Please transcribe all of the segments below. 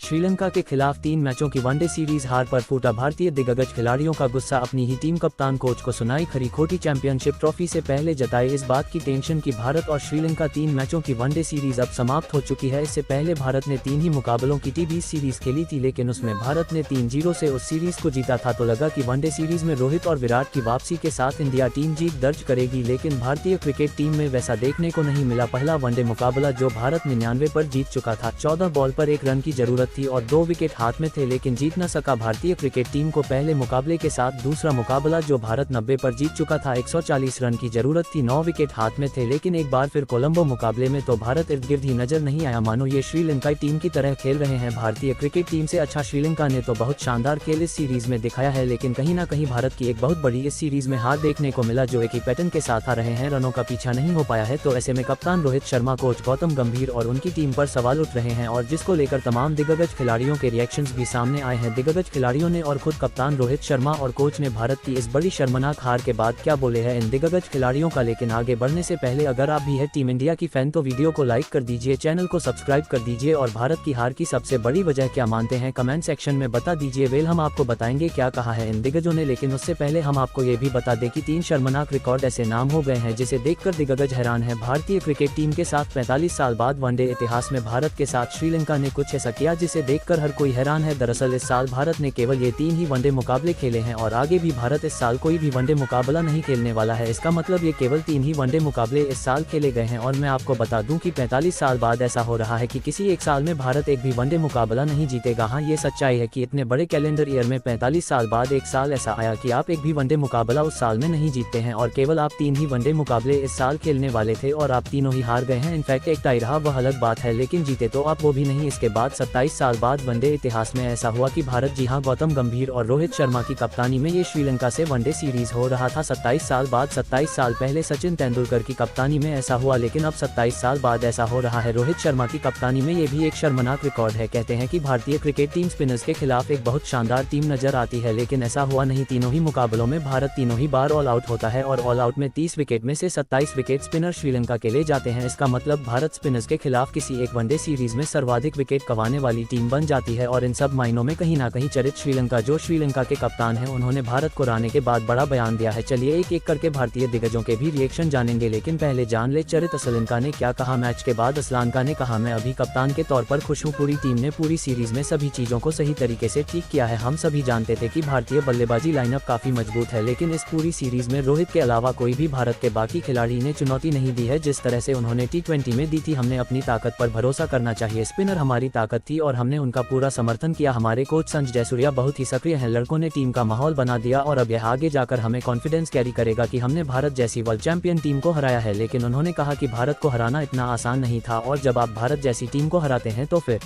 श्रीलंका के खिलाफ 3 मैचों की वनडे सीरीज हार पर फूटा भारतीय दिग्गज खिलाड़ियों का गुस्सा, अपनी ही टीम कप्तान कोच को सुनाई खरी खोटी। चैंपियनशिप ट्रॉफी से पहले जताए इस बात की टेंशन कि भारत और श्रीलंका 3 मैचों की वनडे सीरीज अब समाप्त हो चुकी है। इससे पहले भारत ने 3 ही मुकाबलों की T20 सीरीज खेली थी, लेकिन उसमें भारत ने 3-0 से उस सीरीज को जीता था। तो लगा कि वनडे सीरीज में रोहित और विराट की वापसी के साथ इंडिया टीम जीत दर्ज करेगी, लेकिन भारतीय क्रिकेट टीम में वैसा देखने को नहीं मिला। पहला वनडे मुकाबला जो भारत 99 पर जीत चुका था, 14 बॉल पर 1 रन की जरूरत थी और 2 विकेट हाथ में थे, लेकिन जीत न सका भारतीय क्रिकेट टीम को पहले मुकाबले के साथ। दूसरा मुकाबला जो भारत 90 पर जीत चुका था, 140 रन की जरूरत थी, 9 विकेट हाथ में थे, लेकिन एक बार फिर कोलंबो मुकाबले में तो भारत इर्द गिर्द ही नजर नहीं आया, मानो ये श्रीलंकाई टीम की तरह खेल रहे हैं। भारतीय क्रिकेट टीम से अच्छा श्रीलंका ने तो बहुत शानदार खेल इस सीरीज में दिखाया है, लेकिन कहीं ना कहीं भारत की एक बहुत बड़ी इस सीरीज में हार देखने को मिला, जो एक ही पैटर्न के साथ आ रहे हैं, रनों का पीछा नहीं हो पाया है। तो ऐसे में कप्तान रोहित शर्मा, कोच गौतम गंभीर और उनकी टीम पर सवाल उठ रहे हैं, और जिसको लेकर तमाम दिग्गज खिलाड़ियों के रिएक्शंस भी सामने आए हैं। दिग्गज खिलाड़ियों ने और खुद कप्तान रोहित शर्मा और कोच ने भारत की इस बड़ी शर्मनाक हार के बाद क्या बोले हैं इन दिग्गज खिलाड़ियों का। लेकिन आगे बढ़ने से पहले अगर आप भी है टीम इंडिया की फैन तो वीडियो को लाइक कर दीजिए, चैनल को सब्सक्राइब कर दीजिए और भारत की हार की सबसे बड़ी वजह क्या मानते हैं कमेंट सेक्शन में बता दीजिए। वेल, हम आपको बताएंगे क्या कहा है इन दिग्गजों ने, लेकिन उससे पहले हम आपको ये भी बता दें कि 3 शर्मनाक रिकॉर्ड ऐसे नाम हो गए हैं जिसे देखकर दिग्गज हैरान है। भारतीय क्रिकेट टीम के साथ 45 साल बाद वनडे इतिहास में भारत के साथ श्रीलंका ने कुछ ऐसा किया जिसे देखकर हर कोई हैरान है। दरअसल इस साल भारत ने केवल ये 3 ही वनडे मुकाबले खेले हैं और आगे भी भारत इस साल कोई भी वनडे मुकाबला नहीं खेलने वाला है। इसका मतलब ये केवल 3 ही वनडे मुकाबले इस साल खेले गए हैं। और मैं आपको बता दूं कि 45 साल बाद ऐसा हो रहा है कि किसी एक साल में भारत एक भी वनडे मुकाबला नहीं जीतेगा। हाँ, ये सच्चाई है कि इतने बड़े कैलेंडर ईयर में 45 साल बाद एक साल ऐसा आया कि आप एक भी वनडे मुकाबला उस साल में नहीं जीतते हैं, और केवल आप 3 ही वनडे मुकाबले इस साल खेलने वाले थे और आप तीनों ही हार गए हैं। इनफैक्ट एक टाई रहा, वह अलग बात है, लेकिन जीते तो आप वो भी नहीं। इसके बाद 27 साल बाद वनडे इतिहास में ऐसा हुआ कि भारत, जी हां, गौतम गंभीर और रोहित शर्मा की कप्तानी में ये श्रीलंका से वनडे सीरीज हो रहा था। 27 साल बाद, 27 साल पहले सचिन तेंदुलकर की कप्तानी में ऐसा हुआ, लेकिन अब 27 साल बाद ऐसा हो रहा है रोहित शर्मा की कप्तानी में। ये भी एक शर्मनाक रिकॉर्ड है। कहते हैं कि भारतीय क्रिकेट टीम स्पिनर्स के खिलाफ एक बहुत शानदार टीम नजर आती है, लेकिन ऐसा हुआ नहीं। तीनों ही मुकाबलों में भारत तीनों ही बार ऑल आउट होता है और ऑल आउट में 30 विकेट में से 27 विकेट स्पिनर श्रीलंका के ले जाते हैं। इसका मतलब भारत स्पिनर्स के खिलाफ किसी एक वनडे सीरीज में सर्वाधिक विकेट गंवाने वाली टीम बन जाती है। और इन सब मायनों में कहीं ना कहीं चरित श्रीलंका, जो श्रीलंका के कप्तान हैं, उन्होंने भारत को हराने के बाद बड़ा बयान दिया है। चलिए एक एक करके भारतीय दिग्गजों के भी रिएक्शन जानेंगे, लेकिन पहले जान ले चरित असलनका ने क्या कहा। मैच के बाद असलानका ने कहा, मैं अभी कप्तान के तौर पर खुश हूँ। पूरी टीम ने पूरी सीरीज में सभी चीजों को सही तरीके से ठीक किया है। हम सभी जानते थे कि भारतीय बल्लेबाजी लाइनअप काफी मजबूत है, लेकिन इस पूरी सीरीज में रोहित के अलावा कोई भी भारत के बाकी खिलाड़ी ने चुनौती नहीं दी है जिस तरह से उन्होंने T20 में दी थी। हमने अपनी ताकत पर भरोसा करना चाहिए। स्पिनर हमारी ताकत थी और हमने उनका पूरा समर्थन किया। हमारे कोच संजय जयसूर्या बहुत ही सक्रिय हैं। लड़कों ने टीम का माहौल बना दिया और अब यह आगे जाकर हमें कॉन्फिडेंस कैरी करेगा कि हमने भारत जैसी वर्ल्ड चैंपियन टीम को हराया है। लेकिन उन्होंने कहा कि भारत को हराना इतना आसान नहीं था, और जब आप भारत जैसी टीम को हराते हैं तो फिर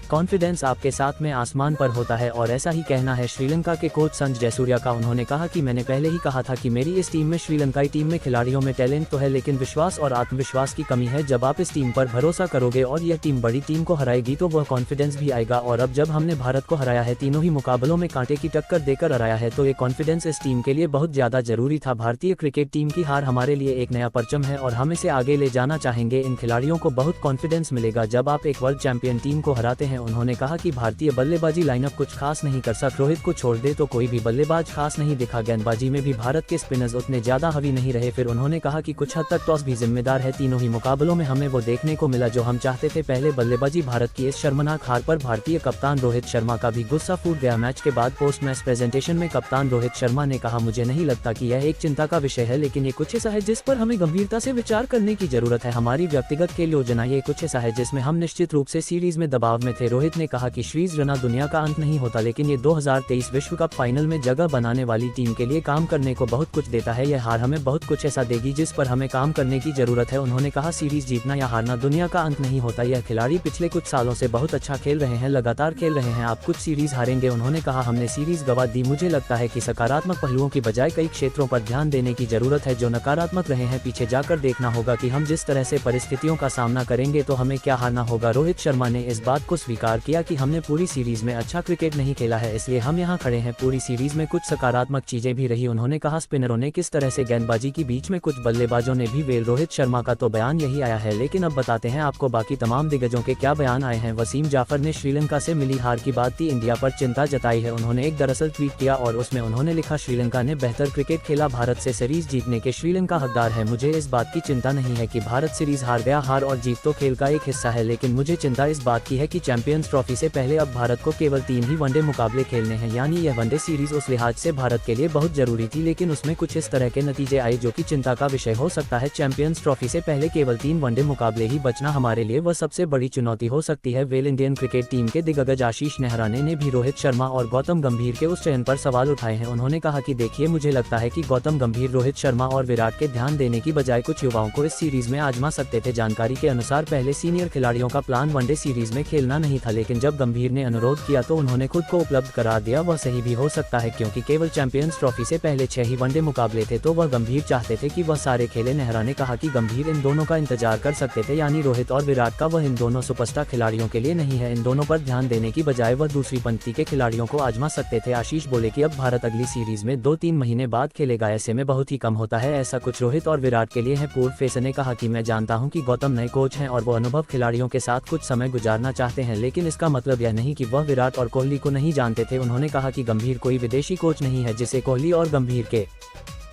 कॉन्फिडेंस आपके साथ में आसमान पर होता है। और ऐसा ही कहना है श्रीलंका के कोच संजय जयसूर्या का। उन्होंने कहा कि मैंने पहले ही कहा था कि मेरी इस टीम में, श्रीलंकाई टीम में खिलाड़ियों में टैलेंट तो है, लेकिन विश्वास और आत्मविश्वास की कमी है। जब आप इस टीम पर भरोसा करोगे और यह टीम बड़ी टीम को हराएगी तो वह कॉन्फिडेंस भी आएगा। और अब जब हमने भारत को हराया है, तीनों ही मुकाबलों में कांटे की टक्कर देकर हराया है, तो ये कॉन्फिडेंस इस टीम के लिए बहुत ज्यादा जरूरी था। भारतीय क्रिकेट टीम की हार हमारे लिए एक नया परचम है और हम इसे आगे ले जाना चाहेंगे। इन खिलाड़ियों को बहुत कॉन्फिडेंस मिलेगा जब आप एक वर्ल्ड चैंपियन टीम को हराते हैं। उन्होंने कहा कि भारतीय बल्लेबाजी लाइनअप कुछ खास नहीं कर सकता। रोहित को छोड़ दे तो कोई भी बल्लेबाज खास नहीं दिखा। गेंदबाजी में भी भारत के स्पिनर्स उतने ज्यादा हावी नहीं रहे। फिर उन्होंने कहा कि कुछ हद तक टॉस भी जिम्मेदार है। तीनों ही मुकाबलों में हमें वो देखने को मिला जो हम चाहते थे। पहले बल्लेबाजी भारत की इस शर्मनाक हार पर भारतीय कप्तान रोहित शर्मा का भी गुस्सा फूट गया। मैच के बाद पोस्ट मैच प्रेजेंटेशन में कप्तान रोहित शर्मा ने कहा, मुझे नहीं लगता कि यह एक चिंता का विषय है, लेकिन ये कुछ ऐसा है जिस पर हमें गंभीरता से विचार करने की जरूरत है। हमारी व्यक्तिगत खेल योजना ये कुछ ऐसा है जिसमें हम निश्चित रूप से सीरीज में दबाव में थे। रोहित ने कहा कि सीरीज रना दुनिया का अंत नहीं होता, लेकिन ये 2023 विश्व कप फाइनल में जगह बनाने वाली टीम के लिए काम करने को बहुत कुछ देता है। यह हार हमें बहुत कुछ ऐसा देगी जिस पर हमें काम करने की जरूरत है। उन्होंने कहा, सीरीज जीतना या हारना दुनिया का अंत नहीं होता। यह खिलाड़ी पिछले कुछ सालों से बहुत अच्छा खेल रहे हैं, लगातार खेल रहे हैं। आप कुछ सीरीज हारेंगे। उन्होंने कहा, हमने सीरीज गंवा दी। मुझे लगता है कि सकारात्मक पहलुओं की बजाय कई क्षेत्रों पर ध्यान देने की जरूरत है जो नकारात्मक रहे हैं। पीछे जाकर देखना होगा कि हम जिस तरह से परिस्थितियों का सामना करेंगे तो हमें क्या हारना होगा। रोहित शर्मा ने इस बात को स्वीकार स्वीकार किया कि हमने पूरी सीरीज में अच्छा क्रिकेट नहीं खेला है, इसलिए हम यहाँ खड़े हैं। पूरी सीरीज में कुछ सकारात्मक चीजें भी रही, उन्होंने कहा। स्पिनरों ने किस तरह से गेंदबाजी की, बीच में कुछ बल्लेबाजों ने भी वेल। रोहित शर्मा का तो बयान यही आया है, लेकिन अब बताते हैं आपको बाकी तमाम दिग्गजों के क्या बयान आए हैं। वसीम जाफर ने श्रीलंका से मिली हार की बात की, इंडिया पर चिंता जताई है। उन्होंने एक दरअसल ट्वीट किया और उसमें उन्होंने लिखा, श्रीलंका ने बेहतर क्रिकेट खेला, भारत से सीरीज जीतने के श्रीलंका हकदार है। मुझे इस बात की चिंता नहीं है कि भारत सीरीज हार गया, हार और जीत तो खेल का एक हिस्सा है, लेकिन मुझे चिंता इस बात की है कि चैंपियंस ट्रॉफी से पहले अब भारत को केवल 3 ही वनडे मुकाबले खेलने हैं, यानी यह वनडे सीरीज उस लिहाज से भारत के लिए बहुत जरूरी थी, लेकिन उसमें कुछ इस तरह के नतीजे आए जो कि चिंता का विषय हो सकता है। चैंपियंस ट्रॉफी से पहले केवल 3 वनडे मुकाबले ही बचना हमारे लिए वह सबसे बड़ी चुनौती हो सकती है। वेल इंडियन क्रिकेट टीम के दिग्गज आशीष नेहराने ने भी रोहित शर्मा और गौतम गंभीर के उस चयन पर सवाल उठाए हैं। उन्होंने कहा कि देखिए, मुझे लगता है कि गौतम गंभीर, रोहित शर्मा और विराट के ध्यान देने की बजाय कुछ युवाओं को इस सीरीज में आजमा सकते थे। जानकारी के अनुसार पहले सीनियर खिलाड़ियों का प्लान वनडे सीरीज में खेलना नहीं था, लेकिन जब गंभीर ने अनुरोध किया तो उन्होंने खुद को उपलब्ध करार दिया। वह सही भी हो सकता है, क्योंकि केवल चैंपियंस ट्रॉफी से पहले 6 ही वनडे मुकाबले थे, तो वह गंभीर चाहते थे कि वह सारे खेले। नेहरा ने कहा कि गंभीर इन दोनों का इंतजार कर सकते थे, यानी रोहित और विराट का। वह इन दोनों सुपरस्टार खिलाड़ियों के लिए नहीं है, इन दोनों पर ध्यान देने की बजाय वह दूसरी पंक्ति के खिलाड़ियों को आजमा सकते थे। आशीष बोले कि अब भारत अगली सीरीज में 2-3 महीने बाद खेलेगा, ऐसे में बहुत ही कम होता है, ऐसा कुछ रोहित और विराट के लिए है। पूर्व पेसर ने कहा कि मैं जानता हूं कि गौतम नए कोच हैं और वो अनुभव खिलाड़ियों के साथ कुछ समय गुजारना चाहते हैं, लेकिन इसका मतलब यह नहीं कि वह विराट और कोहली को नहीं जानते थे। उन्होंने कहा कि गंभीर कोई विदेशी कोच नहीं है जिसे कोहली और गंभीर के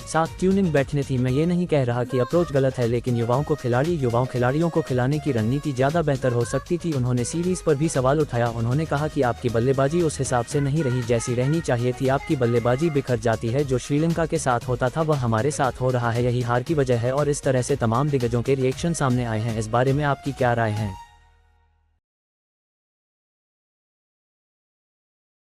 साथ ट्यूनिंग बैठने थी। मैं ये नहीं कह रहा कि अप्रोच गलत है, लेकिन युवाओं खिलाड़ियों को खिलाने की रणनीति ज्यादा बेहतर हो सकती थी। उन्होंने सीरीज पर भी सवाल उठाया। उन्होंने कहा कि आपकी बल्लेबाजी उस हिसाब से नहीं रही जैसी रहनी चाहिए थी, आपकी बल्लेबाजी बिखर जाती है। जो श्रीलंका के साथ होता था वह हमारे साथ हो रहा है, यही हार की वजह है। और इस तरह से तमाम दिग्गजों के रिएक्शन सामने आए हैं। इस बारे में आपकी क्या राय है?